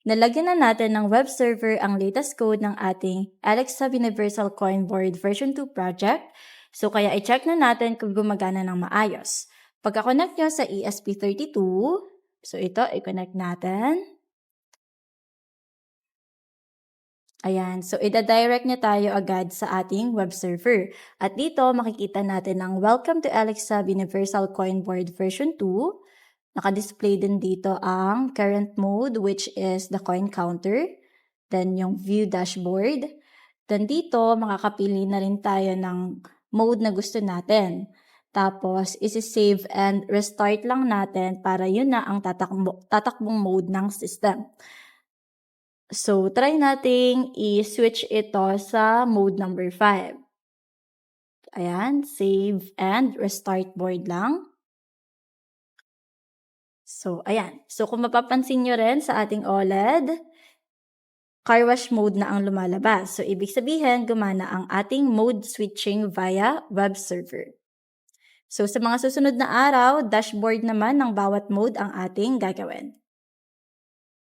Nalagyan na natin ng web server ang latest code ng ating Alexa Universal Coin Board version 2 project. So kaya i-check na natin kung gumagana ng maayos. Pagka-connect nyo sa ESP32, so ito i-connect natin. Ayan, so ida-direct niya tayo agad sa ating web server. At dito makikita natin ang Welcome to Alexa Universal Coin Board version 2. Naka-display din dito ang current mode which is the coin counter. Then yung view dashboard. Then dito makakapili na rin tayo ng mode na gusto natin. Tapos isi-save and restart lang natin para yun na ang tatakbong mode ng system. So, try nating i-switch ito sa mode number 5. Ayan, save and restart board lang. So, ayan. So, kung mapapansin nyo rin sa ating OLED, car wash mode na ang lumalabas. So, ibig sabihin, gumana ang ating mode switching via web server. So, sa mga susunod na araw, dashboard naman ng bawat mode ang ating gagawin.